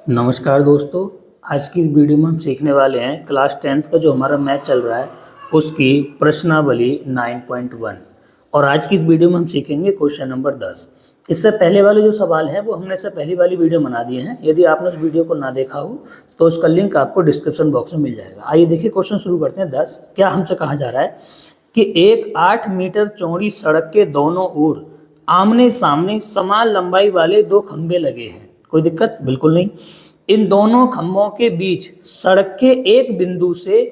नमस्कार दोस्तों। आज की इस वीडियो में हम सीखने वाले हैं क्लास 10th का जो हमारा मैथ चल रहा है उसकी प्रश्नावली 9.1। और आज की इस वीडियो में हम सीखेंगे क्वेश्चन नंबर 10। इससे पहले वाले जो सवाल हैं वो हमने इससे पहली वाली वीडियो बना दिए हैं। यदि आपने उस वीडियो को ना देखा हो तो उसका लिंक आपको डिस्क्रिप्शन बॉक्स में मिल जाएगा। आइए देखिए क्वेश्चन शुरू करते हैं। 10 क्या हमसे कहा जा रहा है कि एक 8 मीटर चौड़ी सड़क के दोनों ओर आमने सामने समान लंबाई वाले दो खंभे लगे हैं। कोई दिक्कत बिल्कुल नहीं। इन दोनों खंभों के बीच सड़क के एक बिंदु से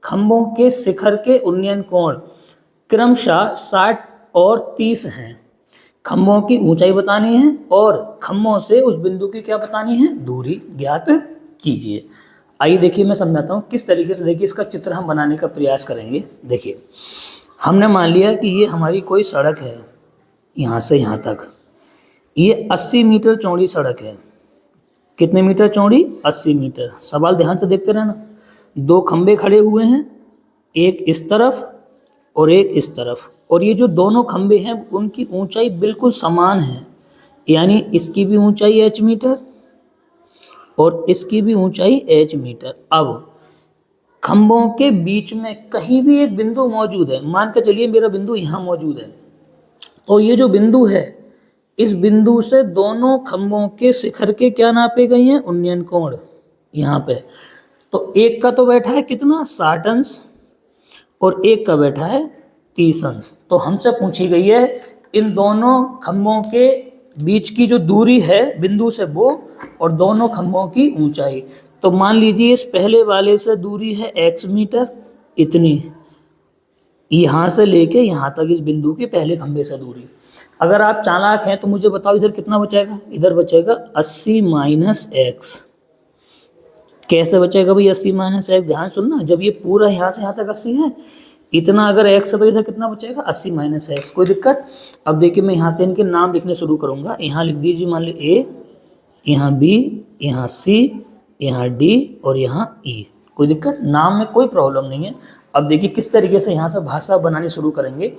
खंभों के शिखर के उन्नयन कोण क्रमशः 60 और 30 हैं। खंभों की ऊंचाई बतानी है और खंभों से उस बिंदु की क्या बतानी है, दूरी ज्ञात कीजिए। आइए देखिए मैं समझाता हूँ किस तरीके से। देखिए इसका चित्र हम बनाने का प्रयास करेंगे। देखिए हमने मान लिया कि ये हमारी कोई सड़क है, यहाँ से यहाँ तक ये 80 मीटर चौड़ी सड़क है। कितने मीटर चौड़ी? 80 मीटर। सवाल ध्यान से देखते रहना। दो खंबे खड़े हुए हैं, एक इस तरफ और एक इस तरफ, और ये जो दोनों खंबे हैं उनकी ऊंचाई बिल्कुल समान है। यानी इसकी भी ऊंचाई h मीटर और इसकी भी ऊंचाई h मीटर। अब खंभों के बीच में कहीं भी एक बिंदु मौजूद है। मान के चलिए मेरा बिंदु यहाँ मौजूद है, तो ये जो बिंदु है इस बिंदु से दोनों खंभों के शिखर के क्या नापे गए हैं, उन्नयन कोण यहाँ पे। तो एक का तो बैठा है कितना, 60 अंश, और एक का बैठा है 30 अंश। तो हमसे पूछी गई है इन दोनों खंभों के बीच की जो दूरी है बिंदु से वो, और दोनों खंभों की ऊंचाई। तो मान लीजिए इस पहले वाले से दूरी है x मीटर, इतनी यहाँ से लेके यहाँ तक इस बिंदु के पहले खंभे से दूरी। अगर आप चालाक हैं तो मुझे बताओ इधर कितना बचेगा। इधर बचेगा 80 माइनस एक्स। कैसे बचेगा भाई 80 माइनस एक्स? ध्यान सुनना, जब ये पूरा यहाँ से यहाँ तक 80 है, इतना अगर एक्स है तो इधर कितना बचेगा, 80 माइनस एक्स। कोई दिक्कत? अब देखिए मैं यहाँ से इनके नाम लिखने शुरू करूँगा। यहाँ लिख दीजिए, मान ली ए, यहाँ बी, यहाँ सी, यहाँ डी और यहाँ ई। कोई दिक्कत? नाम में कोई प्रॉब्लम नहीं है। अब देखिए किस तरीके से यहाँ से भाषा बनानी शुरू करेंगे।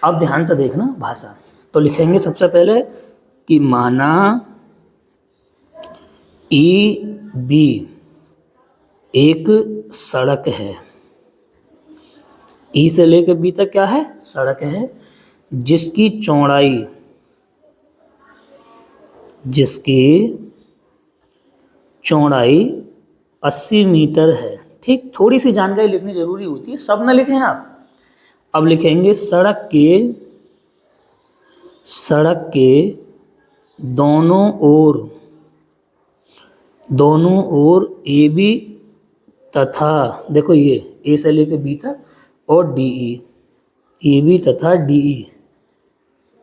अब ध्यान से देखना भाषा। तो लिखेंगे सबसे पहले कि माना ई बी एक सड़क है। ई से लेकर बी तक क्या है, सड़क है, जिसकी चौड़ाई 80 मीटर है। ठीक, थोड़ी सी जानकारी लिखनी जरूरी होती है, सब ना लिखें आप। अब लिखेंगे सड़क के दोनों ओर ए बी तथा, देखो ये ए से लेकर बी तक, और डी ई, ए बी तथा डी ई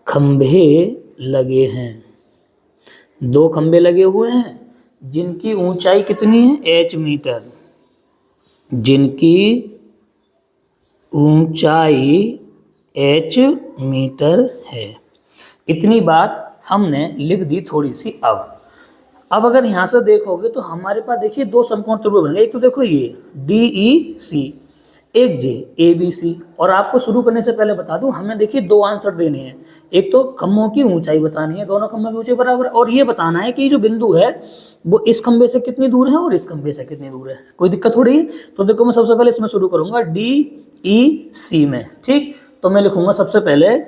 खंभे लगे हैं। दो खंभे लगे हुए हैं जिनकी ऊंचाई कितनी है, h मीटर। जिनकी ऊंचाई h मीटर है। इतनी बात हमने लिख दी थोड़ी सी। अब अगर यहाँ से देखोगे तो हमारे पास देखिए दो समकोण त्रिभुज बन गए। एक तो देखो ये DEC, एक जे ABC। और आपको शुरू करने से पहले बता दूं, हमें देखिए दो आंसर देने हैं। एक तो खंभों की ऊंचाई बतानी है, दोनों खंभों की ऊंचाई बराबर, और ये बताना है कि जो बिंदु है वो इस खंभे से कितनी दूर है और इस खंभे से कितनी दूर है। कोई दिक्कत थोड़ी है। तो देखो मैं सबसे पहले इसमें शुरू करूंगा DEC में। ठीक, तो मैं लिखूंगा सबसे पहले,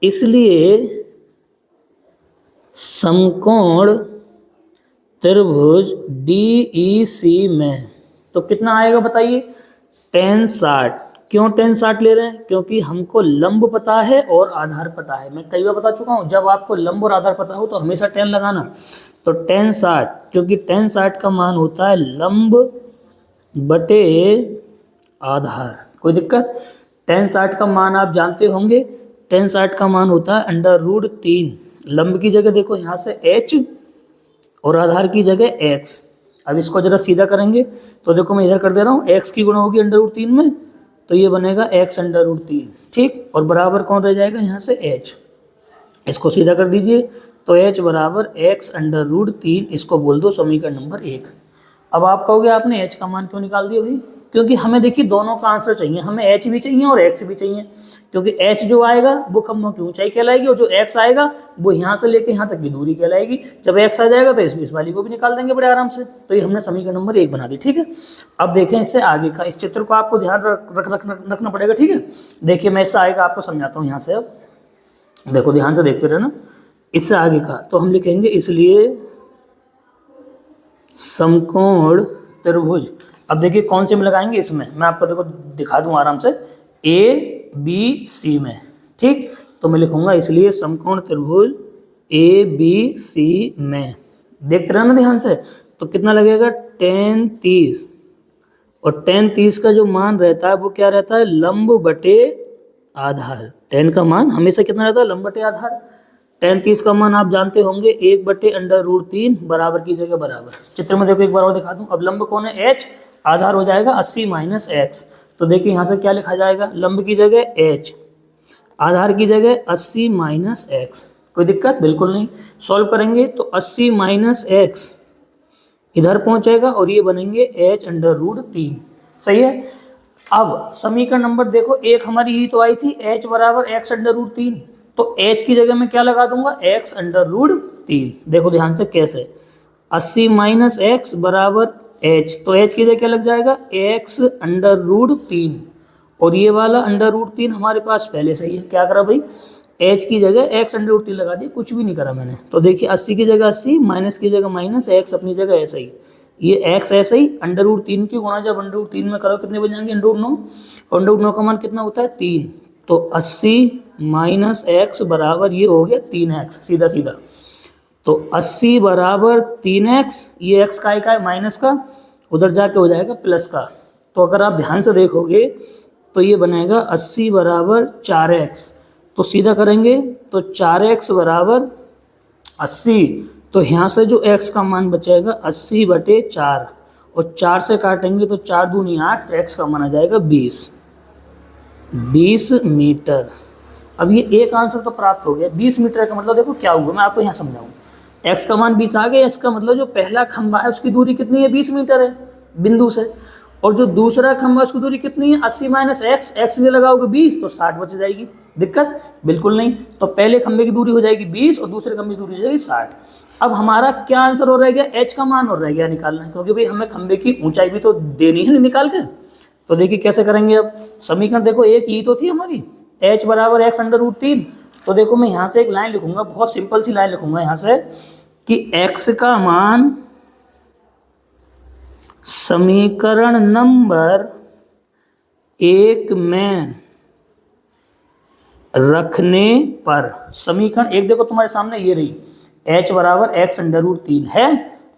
इसलिए समकोण त्रिभुज DEC में तो कितना आएगा बताइए, tan 60। क्यों tan 60 ले रहे हैं? क्योंकि हमको लंब पता है और आधार पता है। मैं कई बार बता चुका हूँ, जब आपको लंब और आधार पता हो तो हमेशा tan लगाना। तो tan 60, क्योंकि tan 60 का मान होता है लंब बटे आधार। कोई दिक्कत? tan 60 का मान आप जानते होंगे, tan 60 का मान होता है √3। लंब की जगह देखो यहाँ से h और आधार की जगह x। अब इसको जरा सीधा करेंगे तो देखो मैं इधर कर दे रहा हूँ, x की गुणा होगी √3 में, तो ये बनेगा x √3। ठीक, और बराबर कौन रह जाएगा यहाँ से h। इसको सीधा कर दीजिए तो h बराबर x √3। इसको बोल दो समीकरण नंबर 1। अब आप कहोगे आपने h का मान क्यों निकाल दिया भाई? क्योंकि हमें देखिए दोनों का आंसर चाहिए, हमें एच भी चाहिए और एक्स भी चाहिए, क्योंकि एच जो आएगा वो खंभों की ऊंचाई कहलाएगी और जो एक्स आएगा वो यहाँ से लेके यहाँ तक की दूरी कहलाएगी। जब एक्स आ जाएगा तो इस वाली को भी निकाल देंगे बड़े आराम से। तो ये हमने समीकरण नंबर 1 बना दी। ठीक है, अब देखें इससे आगे का, इस चित्र को आपको ध्यान रखना पड़ेगा। ठीक है, देखिए मैं इससे आगे का आपको समझाता हूँ यहाँ से। अब देखो ध्यान से देखते रहना, इससे आगे का तो हम लिखेंगे इसलिए समकोण त्रिभुज। अब देखिए कौन से में लगाएंगे, इसमें मैं आपको देखो दिखा दूं आराम से, ए बी सी में। ठीक, तो मैं लिखूंगा इसलिए समकोण त्रिभुज ए बी सी में। देखते रहना ध्यान से, तो कितना लगेगा, tan 30, और tan 30 का जो मान रहता है वो क्या रहता है, लंब बटे आधार। tan का मान हमेशा कितना रहता है, लंब बटे आधार। tan 30 का मान आप जानते होंगे 1/√3 बराबर की जगह बराबर। चित्र में देखो एक बार और दिखा दूं। अब लंब कौन है, h, आधार हो जाएगा 80 माइनस x। तो देखिए यहाँ से क्या लिखा जाएगा, लंब की जगह h, आधार की जगह 80 माइनस x। कोई दिक्कत बिल्कुल नहीं। सॉल्व करेंगे तो 80 माइनस x इधर पहुंचेगा और ये बनेंगे h√3। सही है। अब समीकरण नंबर देखो एक हमारी ही तो आई थी, h बराबर x√3, तो h की जगह में क्या लगा दूंगा, x√3। देखो ध्यान से कैसे, 80 माइनस x बराबर h, तो h की जगह क्या लग जाएगा, x√3, और ये वाला √3 हमारे पास पहले से ही है। क्या करा भाई, h की जगह x√3 लगा दिया, कुछ भी नहीं करा मैंने। तो देखिए 80 की जगह 80, माइनस की जगह माइनस, x अपनी जगह ऐसा ही, ये x ऐसा ही, √3 की गुणा जब √3 में करो कितने बन जाएंगे, √9, और √9 का मान कितना होता है, 3। तो 80 माइनस x बराबर ये हो गया 3x, सीधा सीधा। तो 80 बराबर 3x, ये x का है माइनस का, उधर जाके हो जाएगा प्लस का। तो अगर आप ध्यान से देखोगे तो ये बनेगा 80 बराबर 4x, तो सीधा करेंगे तो 4x बराबर 80, तो यहाँ से जो x का मान बचेगा 80/4, और 4 से काटेंगे तो 4 दूनी 8, तो x का मान आ जाएगा 20 मीटर। अब ये एक आंसर तो प्राप्त हो गया। 20 मीटर का मतलब देखो क्या हुआ, मैं आपको यहाँ समझाऊँ। x का मान 20 आ गया, इसका मतलब जो पहला खंभा है उसकी दूरी कितनी है, 20 मीटर है बिंदु से, और जो दूसरा खंभा उसकी दूरी कितनी है, 80 माइनस एक्स, एक्स में लगाओगे 20 तो 60 बच जाएगी। दिक्कत बिल्कुल नहीं। तो पहले खंभे की दूरी हो जाएगी 20 और दूसरे खंभे की दूरी हो जाएगी 60। अब हमारा क्या आंसर हो रह गया, एच का मान और रह गया निकालना, क्योंकि भाई हमें खंभे की ऊंचाई भी तो देनी है निकाल के। तो देखिए कैसे करेंगे। अब समीकरण देखो एक ही तो थी हमारी, एच बराबर x√3। तो देखो मैं यहाँ से एक लाइन लिखूंगा, बहुत सिंपल सी लाइन लिखूंगा यहाँ से कि x का मान समीकरण नंबर 1 में रखने पर, समीकरण 1 देखो तुम्हारे सामने ये रही, h बराबर x√3 है,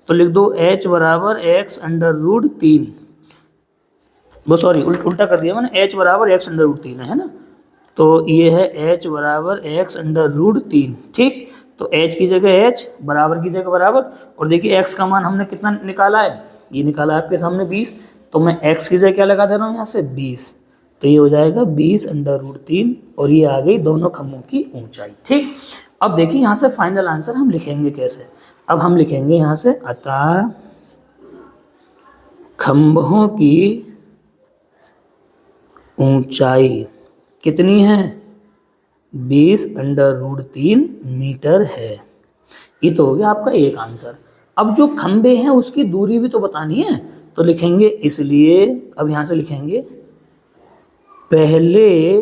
तो लिख दो h बराबर x√3, वो सॉरी उल्टा कर दिया मैंने, h बराबर x√3 है ना, तो ये है h बराबर x√3। ठीक, तो h की जगह h, बराबर की जगह बराबर, और देखिए x का मान हमने कितना निकाला है, ये निकाला है आपके सामने 20, तो मैं x की जगह क्या लगा दे रहा हूँ यहाँ से 20, तो ये हो जाएगा 20√3, और ये आ गई दोनों खंभों की ऊंचाई। ठीक, अब देखिए यहाँ से फाइनल आंसर हम लिखेंगे कैसे। अब हम लिखेंगे यहाँ से, अतः खंभों की ऊंचाई कितनी है, 20√3 मीटर है। ये तो हो गया आपका एक आंसर। अब जो खंबे हैं उसकी दूरी भी तो बतानी है, तो लिखेंगे इसलिए, अब यहां से लिखेंगे पहले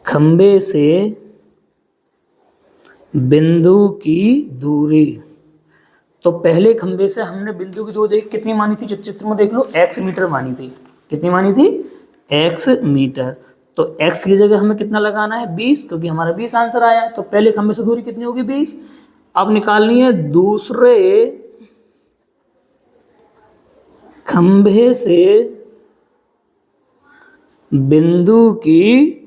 खंबे से बिंदु की दूरी, तो पहले खंबे से हमने बिंदु की दूरी कितनी मानी थी, चित्र में देख लो, x मीटर मानी थी। कितनी मानी थी, x मीटर। तो x की जगह हमें कितना लगाना है, 20, क्योंकि हमारा 20 आंसर आया। तो पहले खंबे से दूरी कितनी होगी, 20। अब निकालनी है दूसरे खंबे से बिंदु की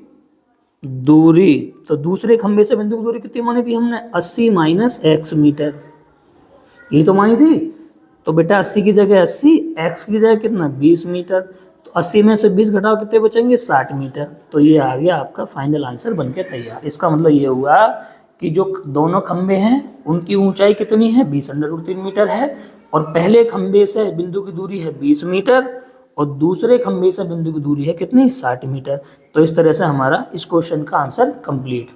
दूरी, तो दूसरे खंबे से बिंदु की दूरी कितनी मानी थी हमने, 80 माइनस x मीटर, ये तो मानी थी। तो बेटा 80 की जगह 80, x की जगह कितना, 20 मीटर, तो 80 में से 20 घटाओ कितने बचेंगे, 60 मीटर। तो ये आ गया आपका फाइनल आंसर बनके तैयार। इसका मतलब ये हुआ कि जो दोनों खंबे हैं उनकी ऊंचाई कितनी है, 20√3 मीटर है, और पहले खंबे से बिंदु की दूरी है 20 मीटर और दूसरे खंबे से बिंदु की दूरी है कितनी, 60 मीटर। तो इस तरह से हमारा इस क्वेश्चन का आंसर कंप्लीट।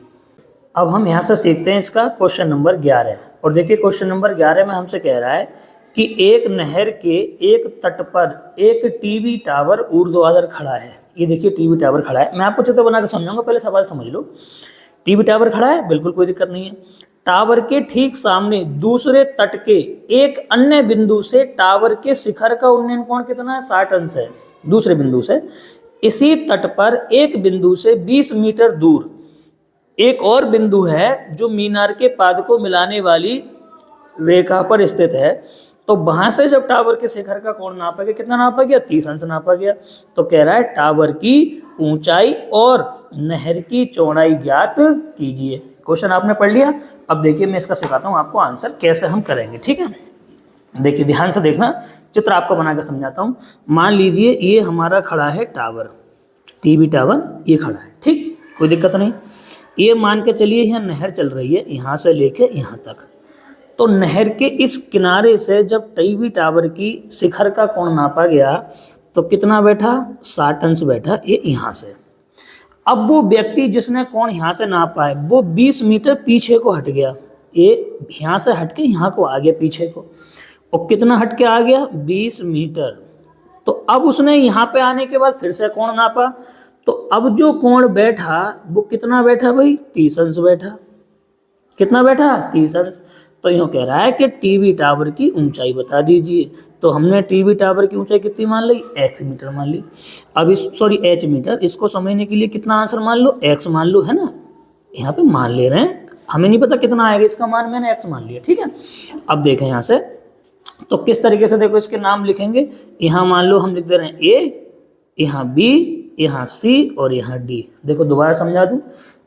अब हम यहाँ से सीखते हैं इसका क्वेश्चन नंबर 11। और देखिए क्वेश्चन नंबर 11 में हमसे कह रहा है कि एक नहर के एक तट पर एक टीवी टावर ऊर्ध्वाधर खड़ा है। ये देखिए टीवी टावर खड़ा है, मैं आपको चित्र बना के समझाऊंगा, पहले सवाल समझ लो। टीवी टावर खड़ा है, बिल्कुल कोई दिक्कत नहीं है। टावर के ठीक सामने दूसरे तट के एक अन्य बिंदु से टावर के शिखर का उन्नयन कोण कितना है, 60 अंश है। दूसरे बिंदु से इसी तट पर एक बिंदु से 20 मीटर दूर एक और बिंदु है जो मीनार के पाद को मिलाने वाली रेखा पर स्थित है। तो वहां से जब टावर के शिखर का कोण नापा गया, कितना नापा गया, 30 अंश नापा गया। तो कह रहा है टावर की ऊंचाई और नहर की चौड़ाई ज्ञात कीजिए। क्वेश्चन आपने पढ़ लिया। अब देखिए मैं इसका सिखाता हूं आपको आंसर कैसे हम करेंगे, ठीक है। देखिए ध्यान से देखना, चित्र आपको बना के समझाता हूं। मान लीजिए ये हमारा खड़ा है टावर, टीवी टावर ये खड़ा है, ठीक, कोई दिक्कत नहीं। ये मान के चलिए यहाँ नहर चल रही है, यहाँ से लेके यहाँ तक। तो नहर के इस किनारे से जब टीवी टावर की शिखर का कोण नापा गया तो कितना बैठा, 60 अंश बैठा ये यहाँ से। अब वो व्यक्ति जिसने कोण यहाँ से नापा है वो 20 मीटर पीछे को हट गया। ये यहाँ से हट के यहाँ को आ गया पीछे को, और कितना हट के आ गया, 20 मीटर। तो अब उसने यहाँ पे आने के बाद फिर से कोण नापा, तो अब जो कोण बैठा वो कितना बैठा भाई, 30 अंश बैठा। कितना बैठा, 30 अंश। तो यूँ कह रहा है कि टीवी टावर की ऊंचाई बता दीजिए। तो हमने टीवी टावर की ऊंचाई कितनी मान ली, x मीटर मान ली। अब इस h मीटर, इसको समझने के लिए कितना आंसर मान लो, x मान लो, है ना। यहाँ पे मान ले रहे हैं, हमें नहीं पता कितना आएगा इसका मान, मैंने x मान लिया, ठीक है। अब देखें यहाँ से तो किस तरीके से देखो इसके नाम लिखेंगे। यहाँ मान लो हम लिख दे रहे हैं a, यहाँ b, यहाँ C और यहाँ D। देखो दोबारा समझा दूँ,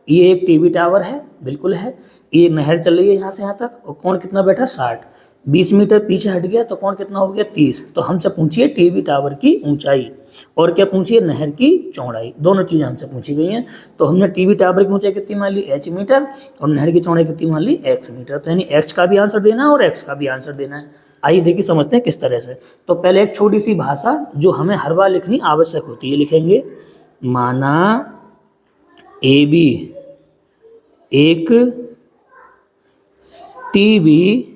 ये एक टीवी टावर है, बिल्कुल है। ये नहर चल रही है यहाँ से यहाँ तक, और कोण कितना बैठा, 60। 20 मीटर पीछे हट गया तो कोण कितना हो गया, 30। तो हमसे पूछिए टीवी टावर की ऊंचाई और क्या पूछिए, नहर की चौड़ाई। दोनों चीज़ें हमसे पूछी गई हैं। तो हमने टीवी टावर की ऊंचाई कितनी मान ली, h मीटर, और नहर की चौड़ाई कितनी मान ली, x मीटर। तो यानी x का भी आंसर देना है और x का भी आंसर देना है। आइए देखिए समझते हैं किस तरह से। तो पहले एक छोटी सी भाषा जो हमें हर बार लिखनी आवश्यक होती है, लिखेंगे माना AB एक टीवी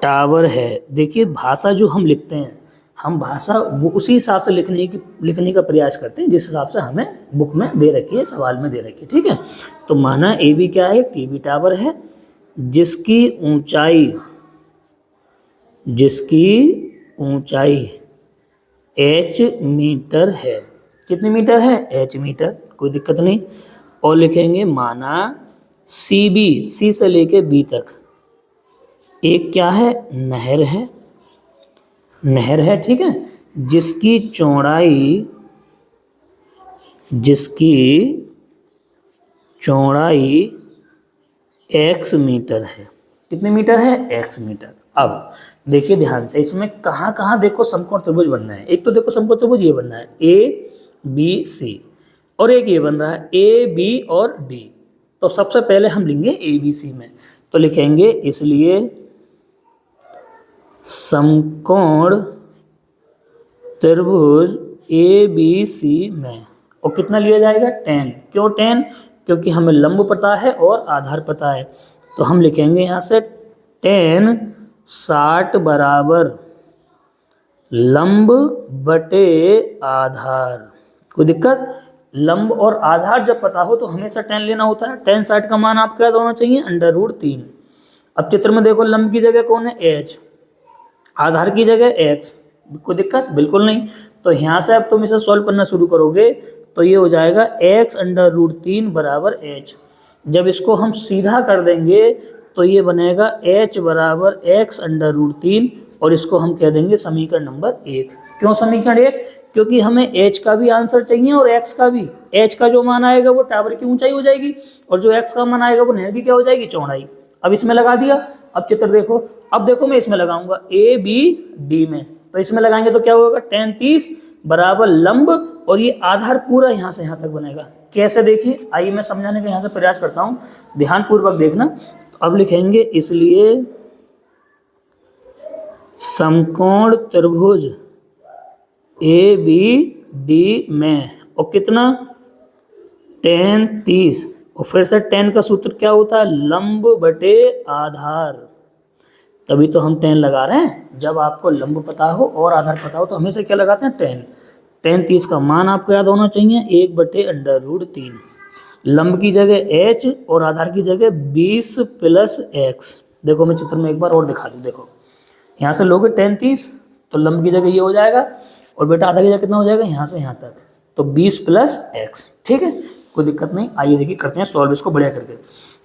टावर है। देखिए भाषा जो हम लिखते हैं, हम भाषा वो उसी हिसाब से लिखने का प्रयास करते हैं जिस हिसाब से हमें बुक में दे रखी है, सवाल में दे रखी है, ठीक है। तो माना AB क्या है, टीवी टावर है जिसकी ऊंचाई h मीटर है। कितनी मीटर है, h मीटर, कोई दिक्कत नहीं। और लिखेंगे माना CB, C से लेके B तक एक क्या है, नहर है, ठीक है, जिसकी चौड़ाई x मीटर है। कितने मीटर है, x मीटर। अब देखिए ध्यान से, इसमें कहाँ कहाँ देखो समकोण त्रिभुज बनना है। एक तो देखो समकोण त्रिभुज ये बनना है ABC, और एक ये बन रहा है AB और D। तो सबसे पहले हम लेंगे ABC में, तो लिखेंगे इसलिए समकोण त्रिभुज ABC में, और कितना लिया जाएगा, 10। क्यों 10, क्योंकि हमें लंब पता है और आधार पता है। तो हम लिखेंगे यहाँ से 10 60 बराबर लंब बटे आधार। कोई दिक्कत, लंब और आधार जब पता हो तो हमेशा 10 लेना होता है। 10 60 का मान आपका क्या होना चाहिए, √3। अब चित्र में देखो लंब की जगह कौन है, h, आधार की जगह x। कोई दिक्कत, बिल्कुल नहीं। तो यहाँ से अब तुम इसे सॉल्व करना शुरू करोगे तो ये हो जाएगा x √3 बराबर h। जब इसको हम सीधा कर देंगे तो ये बनेगा h बराबर x √3, और इसको हम कह देंगे समीकरण नंबर 1। क्यों समीकरण 1, क्योंकि हमें h का भी आंसर चाहिए और x का भी। h का जो मान आएगा वो टावर की ऊंचाई हो जाएगी, और जो x का मान आएगा वो नहर की क्या हो जाएगी, चौड़ाई। अब इसमें लगा दिया। अब चित्र देखो, अब देखो मैं इसमें लगाऊंगा AB D में, तो इसमें लगाएंगे तो क्या होगा, 10 30 बराबर लंब और ये आधार पूरा यहाँ से यहाँ तक बनेगा। कैसे देखिए, आइए मैं समझाने का यहाँ से प्रयास करता हूँ, ध्यानपूर्वक देखना। तो अब लिखेंगे इसलिए समकोण त्रिभुज ए बी डी में, और कितना, tan 30, और फिर से tan का सूत्र क्या होता है, लंब बटे आधार। तभी तो हम tan लगा रहे हैं, जब आपको लंब पता हो और आधार पता हो तो हमेशा क्या लगाते हैं, tan 30 का मान आपको याद होना चाहिए 1/√3। लंब की जगह h और आधार की जगह 20 + x। देखो मैं चित्र में एक बार और दिखा दूँ, देखो यहाँ से लोगे tan 30 तो लंब की जगह ये हो जाएगा, और बेटा आधा की जगह कितना हो जाएगा, यहाँ से यहाँ तक, तो 20 + x। ठीक है, कोई दिक्कत नहीं। आइए देखिए करते हैं सॉल्व इसको बढ़िया करके।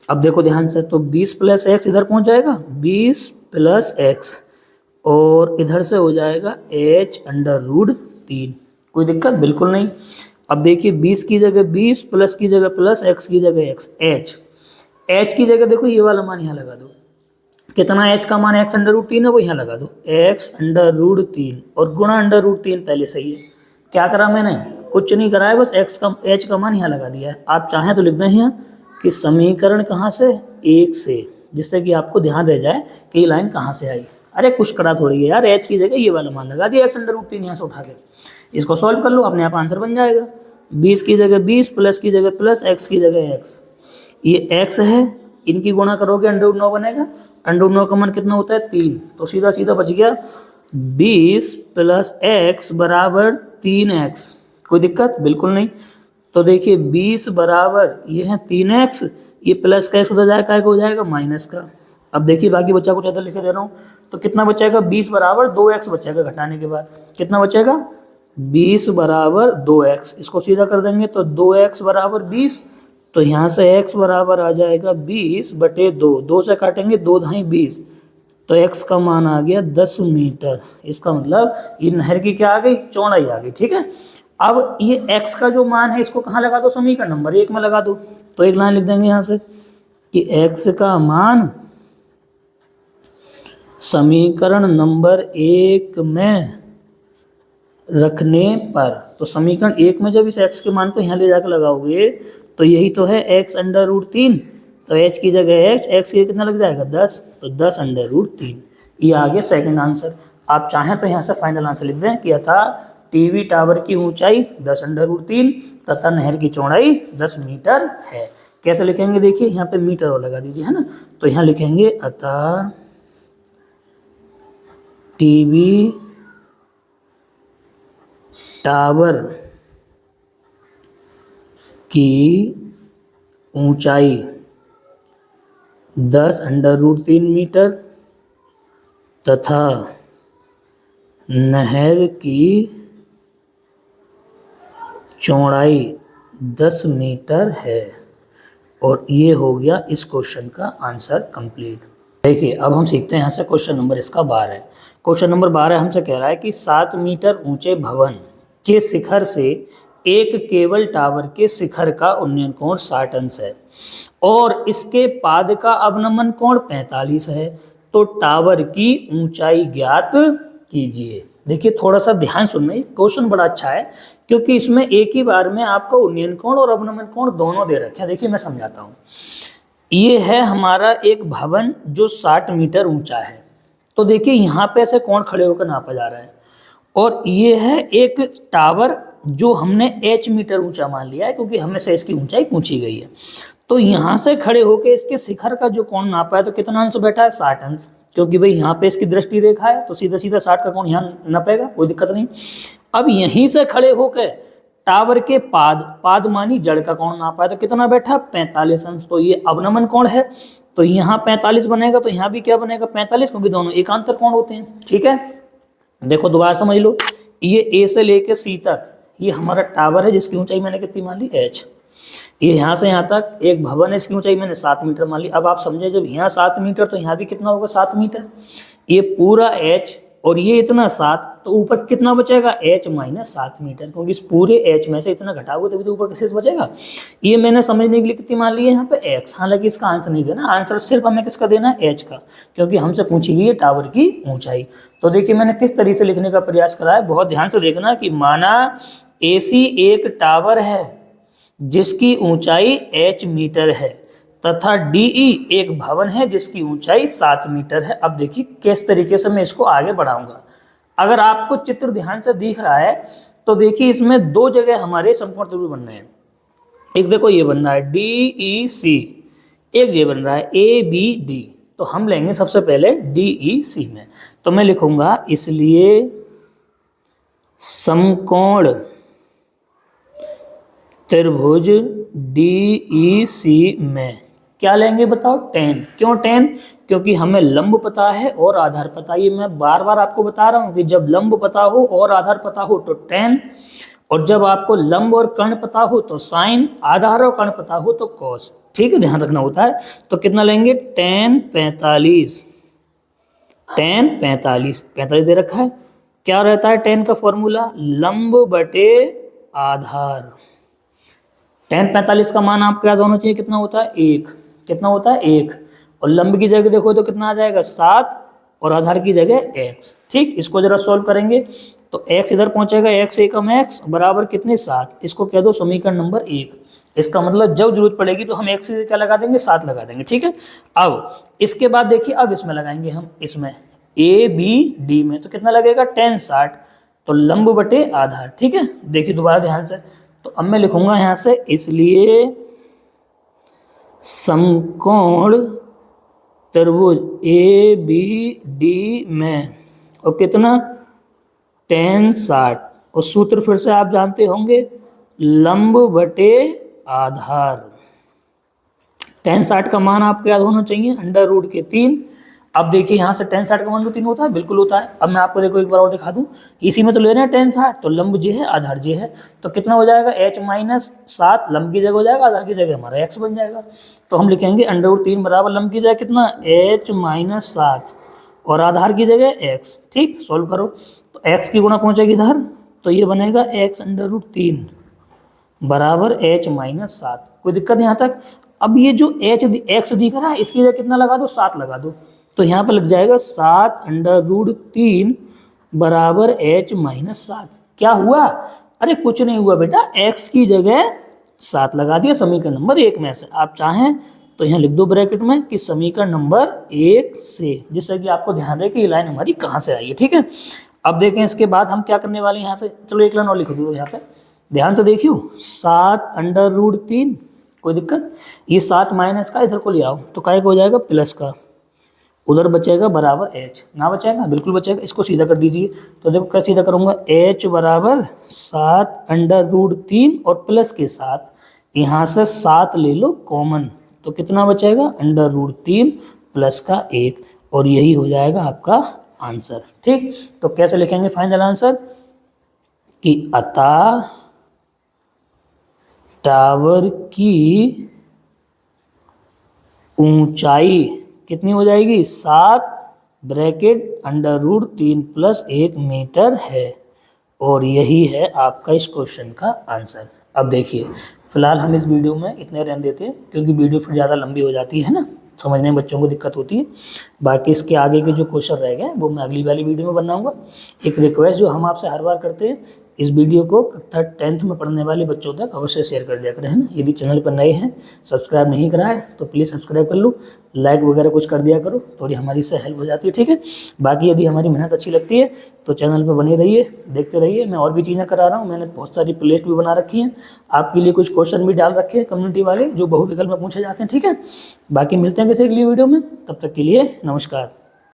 अब देखो ध्यान से, तो 20 + x इधर पहुँच जाएगा, 20 + x, और इधर से हो जाएगा h√3। कोई दिक्कत बिल्कुल नहीं। अब देखिए 20 की जगह 20, प्लस की जगह प्लस, x की जगह x, h की जगह देखो ये वाला मान यहाँ लगा दो, कितना h का मान x√3 है वो यहाँ लगा दो, x√3, और गुणा √3 पहले सही है। क्या करा मैंने, कुछ नहीं कराया, बस h का मान यहाँ लगा दिया है। आप चाहें तो लिख दें यहाँ कि समीकरण कहाँ से, 1 से, जिससे कि आपको ध्यान रह जाए कि ये लाइन कहाँ से आई। अरे कुछ करा थोड़ी है यार, h की जगह ये वाला मान लगा दिया x√3 यहाँ से उठा के, इसको सॉल्व कर लो, अपने आप आंसर बन जाएगा। 20 की जगह 20, प्लस की जगह प्लस, x की जगह x, ये x है, इनकी गुणा करोगे √9 बनेगा, √9 का मान कितना होता है, 3, तो सीधा सीधा बच गया 20 + x = 3x। कोई दिक्कत बिल्कुल नहीं। तो देखिए 20 बराबर ये है 3x, ये प्लस का x उधर जाएगा, हो जाएगा माइनस का। अब देखिए बाकी बच्चा कुछ ज़्यादा लिखे दे रहा हूँ, तो कितना बचेगा, 20 बराबर 2x बचेगा, घटाने के बाद कितना बचेगा, 20 बराबर 2x। इसको सीधा कर देंगे तो 2x बराबर 20, तो यहाँ से x बराबर आ जाएगा 20/2, 2 से काटेंगे 2 × 20, तो x का मान आ गया 10 मीटर। इसका मतलब ये नहर की क्या आ गई, चौड़ाई आ गई। ठीक है, अब ये x का जो मान है इसको कहाँ लगा दो, समीकरण नंबर 1 में लगा दो। तो एक लाइन लिख देंगे यहाँ से कि x का मान समीकरण नंबर 1 में रखने पर, तो समीकरण 1 में जब इस x के मान को यहाँ ले जाकर लगाओगे तो यही तो है x√3, तो h की जगह x की कितना लग जाएगा 10, तो 10√3। ये आ गया सेकंड आंसर। आप चाहें तो यहाँ से फाइनल आंसर लिख दें कि अतः टीवी टावर की ऊंचाई 10√3 तथा नहर की चौड़ाई 10 मीटर है। कैसे लिखेंगे देखिए, यहाँ पे मीटर और लगा दीजिए, है ना, तो यहाँ लिखेंगे अतः टीवी टावर की ऊंचाई 10√3 मीटर तथा नहर की चौड़ाई 10 मीटर है। और ये हो गया इस क्वेश्चन का आंसर कंप्लीट। देखिए अब हम सीखते हैं यहाँ से क्वेश्चन नंबर इसका 12 है। क्वेश्चन नंबर 12 हमसे कह रहा है कि 7 मीटर ऊंचे भवन के शिखर से एक केबल टावर के शिखर का उन्नयन कोण 60 अंश है और इसके पाद का अवनमन कोण 45 है, तो टावर की ऊंचाई ज्ञात कीजिए। देखिए थोड़ा सा ध्यान सुनना, क्वेश्चन बड़ा अच्छा है क्योंकि इसमें एक ही बार में आपको उन्नयन कोण और अवनमन कोण दोनों दे रखे हैं। देखिए मैं समझाता हूँ। ये है हमारा एक भवन जो 60 मीटर ऊंचा है, तो देखिए यहाँ पे ऐसे कोण खड़े होकर नापा जा रहा है, और ये है एक टावर जो हमने h मीटर ऊंचा मान लिया है क्योंकि हमें से इसकी ऊंचाई पूछी गई है। तो यहाँ से खड़े होकर इसके शिखर का जो कोण नापा है तो कितना अंश बैठा है, 60 अंश, क्योंकि भाई यहाँ पे इसकी दृष्टि रेखा है तो सीधा सीधा 60 का कोण यहाँ नापेगा, कोई दिक्कत नहीं। अब यहीं से खड़े होकर टावर के पाद मानी जड़ का कोण नापा है तो कितना बैठा, 45 अंश, तो ये अवनमन कोण है, तो यहाँ 45 बनेगा, तो यहाँ भी क्या बनेगा 45, क्योंकि दोनों एकांतर कोण होते हैं। ठीक है, देखो दोबारा समझ लो, ये ए से लेके सी तक ये हमारा टावर है जिसकी ऊंचाई मैंने कितनी मान ली, h। ये यहाँ से यहाँ तक एक भवन है, इसकी ऊंचाई मैंने 7 मीटर मान ली। अब आप समझे जब यहाँ 7 मीटर तो यहाँ भी कितना होगा 7 मीटर, ये पूरा h और ये इतना 7, तो ऊपर कितना बचेगा h माइनस 7 मीटर, क्योंकि इस पूरे h में से इतना घटाओगे तभी तो ऊपर का शेष बचेगा। ये मैंने समझने के लिए कितनी मान ली है यहाँ पे x, हालांकि इसका आंसर नहीं देना, आंसर सिर्फ हमें किसका देना है, h का, क्योंकि हमसे पूछी गई है टावर की ऊंचाई। तो देखिए मैंने किस तरीके से लिखने का प्रयास करा है, बहुत ध्यान से देखना कि माना AC एक टावर है जिसकी ऊंचाई h मीटर है तथा DE एक भवन है जिसकी ऊंचाई 7 मीटर है। अब देखिए किस तरीके से मैं इसको आगे बढ़ाऊंगा। अगर आपको चित्र ध्यान से दिख रहा है तो देखिए इसमें दो जगह हमारे समकोण त्रिभुज बन रहे हैं। एक देखो ये बन रहा है DEC, एक ये बन रहा है ABD। तो हम लेंगे सबसे पहले DEC में, तो मैं लिखूंगा इसलिए समकोण त्रिभुज DEC में क्या लेंगे बताओ, tan। क्यों tan? क्योंकि हमें लंब पता है और आधार पता है। ये मैं बार बार आपको बता रहा हूं कि जब लंब पता हो और आधार पता हो तो tan, और जब आपको लंब और कर्ण पता हो तो sin, आधार और कर्ण पता हो तो cos। ठीक है, ध्यान रखना होता है। तो कितना लेंगे, tan 45, tan 45 दे रखा है। क्या रहता है tan का फॉर्मूला, लंब बटे आधार। tan 45 का मान आपको याद होना चाहिए, कितना होता है 1, कितना होता है 1, और लंब की जगह देखो तो कितना आ जाएगा 7, और आधार की जगह x। ठीक, इसको जरा सॉल्व करेंगे तो x इधर पहुंचेगा, x एकम x बराबर कितने 7, इसको कह दो समीकरण नंबर 1। इसका मतलब जब जरूरत पड़ेगी तो हम x से क्या लगा देंगे, 7 लगा देंगे। ठीक है, अब इसके बाद देखिए अब इसमें लगाएंगे हम, इसमें ABD में, तो कितना लगेगा tan 60, तो लंब बटे आधार। ठीक है, देखिए दोबारा ध्यान से, तो अब मैं लिखूंगा यहां से इसलिए समकोण त्रिभुज ABD में, और कितना tan 60, और सूत्र फिर से आप जानते होंगे, लंब बटे आधार। tan 60 का मान आपको याद होना चाहिए √3। अब देखिए यहाँ से tan 60 का मान तो 3 होता है, बिल्कुल होता है। अब मैं आपको देखो एक बार और दिखा दूं, इसी में तो ले रहे हैं tan 60, तो लंब जे है आधार जे है, तो कितना हो जाएगा h माइनस 7, लंब की जगह हो जाएगा, आधार की जगह हमारा x बन जाएगा। तो हम लिखेंगे √3 बराबर लंब की जगह कितना h माइनस 7 और आधार की जगह x। ठीक, सोल्व करो तो x की गुणा पहुंचेगी इधर, तो ये बनेगा x √3 बराबर h माइनस 7। कोई दिक्कत यहाँ तक? अब ये जो x दिख रहा है इसकी जगह कितना लगा दो, 7 लगा दो, तो यहाँ पर लग जाएगा 7 √3 बराबर h माइनस 7। क्या हुआ? अरे कुछ नहीं हुआ बेटा, x की जगह 7 लगा दिया समीकरण नंबर 1 में से। आप चाहें तो यहाँ लिख दो ब्रैकेट में कि समीकरण नंबर 1 से, जिससे कि आपको ध्यान रहे कि ये लाइन हमारी कहाँ से आई है। ठीक है, अब देखें इसके बाद हम क्या करने वाले हैं यहाँ से। चलो एक लाइन और लिख दो यहाँ पे, ध्यान से देखियो, 7 √3, कोई दिक्कत, ये 7 माइनस का इधर को ले आओ तो काय हो जाएगा प्लस का, उधर बचेगा बराबर h, ना बचेगा, बिल्कुल बचेगा। इसको सीधा कर दीजिए, तो देखो कैसे सीधा करूंगा, h बराबर 7 √3 और प्लस के साथ यहाँ से 7 ले लो कॉमन, तो कितना बचेगा √3 प्लस का 1, और यही हो जाएगा आपका आंसर। ठीक, तो कैसे लिखेंगे फाइनल आंसर कि अतः टावर की ऊंचाई कितनी हो जाएगी, 7 ब्रैकेट √3 प्लस 1 मीटर है, और यही है आपका इस क्वेश्चन का आंसर। अब देखिए फिलहाल हम इस वीडियो में इतने रहने देते हैं, क्योंकि वीडियो फिर ज़्यादा लंबी हो जाती है ना, समझने में बच्चों को दिक्कत होती है। बाकी इसके आगे के जो क्वेश्चन रह गए वो मैं अगली वाली वीडियो में बनाऊंगा। एक रिक्वेस्ट जो हम आपसे हर बार करते हैं, इस वीडियो को कक्षा 10th में पढ़ने वाले बच्चों तक अवश्य शेयर कर दिया करें, है ना। यदि चैनल पर नए हैं, सब्सक्राइब नहीं करा है तो प्लीज़ सब्सक्राइब कर लो, लाइक वगैरह कुछ कर दिया करो, थोड़ी हमारी इससे हेल्प हो जाती है। ठीक है, बाकी यदि हमारी मेहनत अच्छी लगती है तो चैनल पर बने रहिए, देखते रहिए। मैं और भी चीज़ें करा रहा हूँ, मैंने बहुत सारी प्लेलिस्ट भी बना रखी हैं, आपके लिए कुछ क्वेश्चन भी डाल रखे हैं कम्युनिटी वाले जो बहुविकल्प में पूछे जाते हैं। ठीक है, बाकी मिलते हैं किसी अगली वीडियो में, तब तक के लिए नमस्कार।